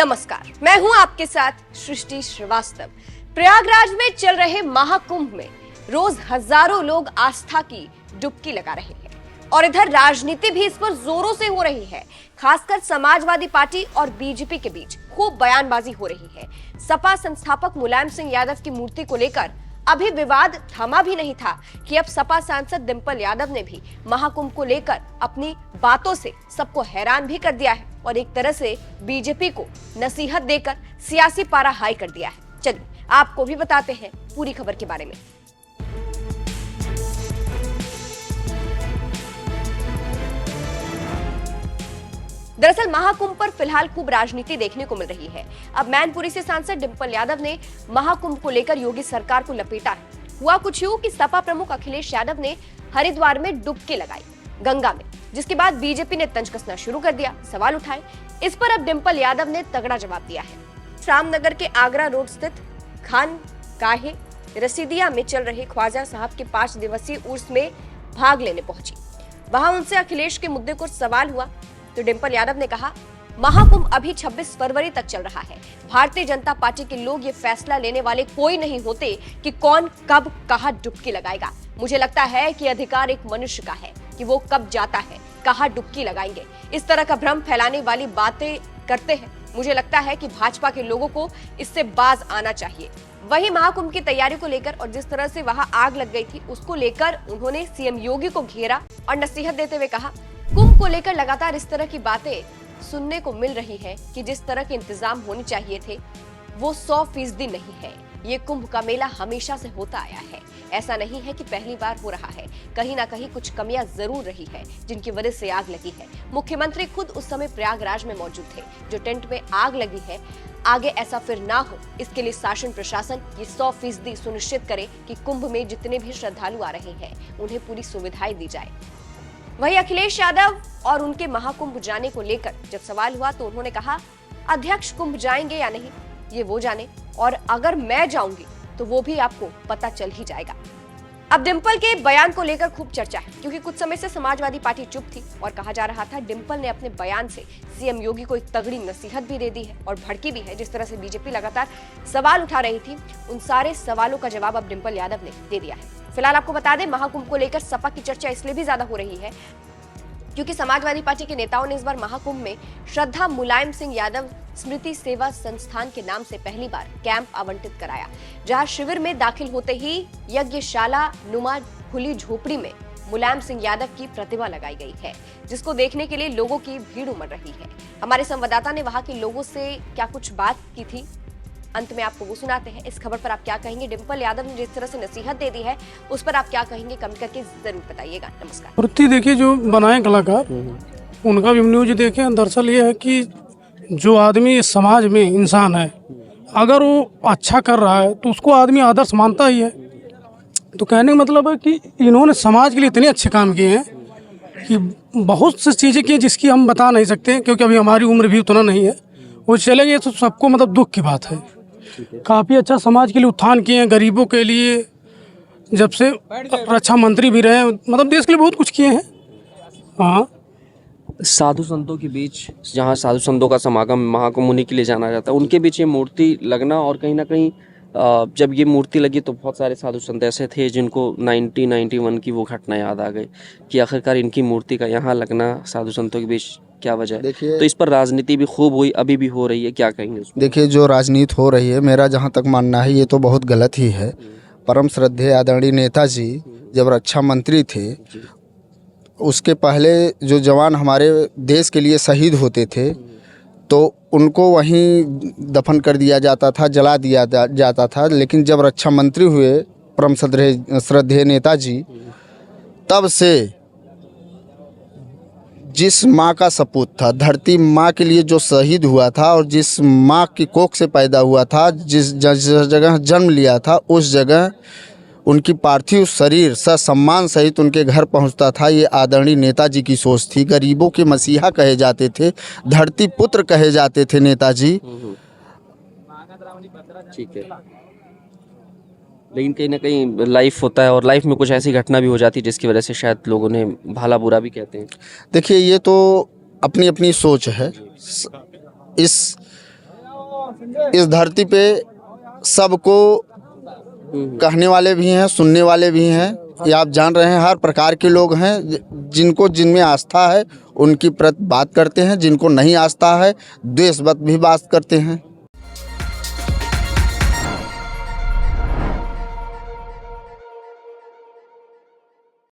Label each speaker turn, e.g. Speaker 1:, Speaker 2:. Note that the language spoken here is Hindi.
Speaker 1: नमस्कार, मैं हूं आपके साथ सृष्टि श्रीवास्तव। प्रयागराज में चल रहे महाकुंभ में रोज हजारों लोग आस्था की डुबकी लगा रहे हैं और इधर राजनीति भी इस पर जोरों से हो रही है। खासकर समाजवादी पार्टी और बीजेपी के बीच खूब बयानबाजी हो रही है। सपा संस्थापक मुलायम सिंह यादव की मूर्ति को लेकर अभी विवाद थमा भी नहीं था कि अब सपा सांसद डिंपल यादव ने भी महाकुंभ को लेकर अपनी बातों से सबको हैरान भी कर दिया है और एक तरह से बीजेपी को नसीहत देकर सियासी पारा हाई कर दिया है। चलिए आपको भी बताते हैं पूरी खबर के बारे में। दरअसल महाकुंभ पर फिलहाल खूब राजनीति देखने को मिल रही है। अब मैनपुरी से सांसद डिंपल यादव ने महाकुंभ को लेकर योगी सरकार को लपेटा है। हुआ कुछ यूं कि सपा प्रमुख अखिलेश यादव ने हरिद्वार में डुबकी लगाई गंगा में, जिसके बाद बीजेपी ने तंज कसना शुरू कर दिया, सवाल उठाए। इस पर अब डिंपल यादव ने तगड़ा जवाब दिया है। रामनगर के आगरा रोड स्थित खान काहे रसीदिया में चल रहे ख्वाजा साहब के 5 दिवसीय उर्स में भाग लेने पहुंची। वहां उनसे अखिलेश के मुद्दे को सवाल हुआ तो डिंपल यादव ने कहा, महाकुंभ अभी 26 फरवरी तक चल रहा है। भारतीय जनता पार्टी के लोग ये फैसला लेने वाले कोई नहीं होते कि कौन कब कहां डुबकी लगाएगा। मुझे लगता है कि अधिकार एक मनुष्य का है कि वो कब जाता है, कहां डुबकी लगाएंगे। इस तरह का भ्रम फैलाने वाली बातें करते हैं। मुझे लगता है कि भाजपा के लोगों को इससे बाज आना चाहिए। वहीं महाकुंभ की तैयारी को लेकर और जिस तरह से वहां आग लग गई थी उसको लेकर उन्होंने सीएम योगी को घेरा और नसीहत देते हुए कहा, कुंभ को लेकर लगातार इस तरह की बातें सुनने को मिल रही है कि जिस तरह के इंतजाम होने चाहिए थे वो 100% नहीं है। ये कुंभ का मेला हमेशा से होता आया है, ऐसा नहीं है कि पहली बार हो रहा है। कहीं ना कहीं कुछ कमियां जरूर रही है जिनकी वजह से आग लगी है। मुख्यमंत्री खुद उस समय प्रयागराज में मौजूद थे। जो टेंट में आग लगी है, आगे ऐसा फिर ना हो इसके लिए शासन प्रशासन ये 100% सुनिश्चित करे कि कुंभ में जितने भी श्रद्धालु आ रहे हैं उन्हें पूरी सुविधाएं दी जाए। वहीं अखिलेश यादव और उनके महाकुंभ जाने को लेकर जब सवाल हुआ तो उन्होंने कहा, अध्यक्ष कुंभ जाएंगे या नहीं ये वो जाने, और अगर मैं जाऊंगी तो वो भी आपको पता चल ही जाएगा। अब डिंपल के बयान को लेकर खूब चर्चा है क्योंकि कुछ समय से समाजवादी पार्टी चुप थी और कहा जा रहा था डिंपल ने अपने बयान से सीएम योगी को एक तगड़ी नसीहत भी दे दी है और भड़की भी है। जिस तरह से बीजेपी लगातार सवाल उठा रही थी उन सारे सवालों का जवाब अब डिंपल यादव ने दे दिया है। फिलहाल आपको बता दें, महाकुंभ को लेकर सपा की चर्चा इसलिए भी ज्यादा हो रही है क्योंकि समाजवादी पार्टी के नेताओं ने इस बार महाकुंभ में श्रद्धा मुलायम सिंह यादव स्मृति सेवा संस्थान के नाम से पहली बार कैंप आवंटित कराया, जहां शिविर में दाखिल होते ही यज्ञशाला नुमा खुली झोपड़ी में मुलायम सिंह यादव की प्रतिमा लगाई गई है, जिसको देखने के लिए लोगों की भीड़ उमड़ रही है। हमारे संवाददाता ने वहां के लोगों से क्या कुछ बात की थी, अंत में आपको वो सुनाते हैं। इस खबर पर आप क्या कहेंगे? डिंपल यादव ने जिस तरह से नसीहत दे दी है उस पर आप क्या कहेंगे? कमेंट करके जरूर बताइएगा। नमस्कार।
Speaker 2: मूर्ति देखिए जो बनाए कलाकार, उनका भी न्यूज देखे। दरअसल ये है कि जो आदमी समाज में इंसान है, अगर वो अच्छा कर रहा है तो उसको आदमी आदर्श मानता ही है। तो कहने का मतलब है कि इन्होंने समाज के लिए इतने अच्छे काम किए हैं कि बहुत सी चीज़ें की जिसकी हम बता नहीं सकते क्योंकि अभी हमारी उम्र भी उतना नहीं है। वो चले गए तो सबको मतलब दुख की बात है। काफ़ी अच्छा समाज के लिए उत्थान किए हैं, गरीबों के लिए, जब से रक्षा मंत्री भी रहे, मतलब देश के लिए बहुत कुछ किए हैं। हाँ,
Speaker 3: साधु संतों के बीच, जहाँ साधु संतों का समागम महाकुंभ उन्हीं के लिए जाना जाता है, उनके बीच ये मूर्ति लगना, और कहीं ना कहीं जब ये मूर्ति लगी तो बहुत सारे साधु संत ऐसे थे जिनको 1991 की वो घटना याद आ गई कि आखिरकार इनकी मूर्ति का यहाँ लगना साधु संतों के बीच क्या वजह है।
Speaker 4: देखिए,
Speaker 3: तो इस पर राजनीति भी खूब हुई, अभी भी हो रही है, क्या कहेंगे उसमें?
Speaker 4: देखिए, जो राजनीति हो रही है, मेरा जहाँ तक मानना है ये तो बहुत गलत ही है। परम श्रद्धेय आदरणीय नेताजी जब रक्षा मंत्री थे, उसके पहले जो जवान हमारे देश के लिए शहीद होते थे तो उनको वहीं दफन कर दिया जाता था, जला दिया जाता था। लेकिन जब रक्षा मंत्री हुए परम श्रद्धेय नेताजी, तब से जिस माँ का सपूत था, धरती माँ के लिए जो शहीद हुआ था और जिस माँ की कोख से पैदा हुआ था, जिस जगह जन्म लिया था, उस जगह उनकी पार्थिव शरीर ससम्मान सहित उनके घर पहुंचता था। ये आदरणीय नेताजी की सोच थी। गरीबों के मसीहा कहे जाते थे, धरती पुत्र कहे जाते थे नेताजी।
Speaker 3: ठीक है, लेकिन कहीं ना कहीं लाइफ होता है और लाइफ में कुछ ऐसी घटना भी हो जाती है जिसकी वजह से शायद लोग उन्हें भला बुरा भी कहते हैं।
Speaker 4: देखिए, ये तो अपनी अपनी सोच है। इस इस धरती पे सबको कहने वाले भी हैं, सुनने वाले भी हैं। ये आप जान रहे हैं, हर प्रकार के लोग हैं। जिनको जिनमें आस्था है उनकी प्रति बात करते हैं, जिनको नहीं आस्था है द्वेषवत भी बात करते हैं।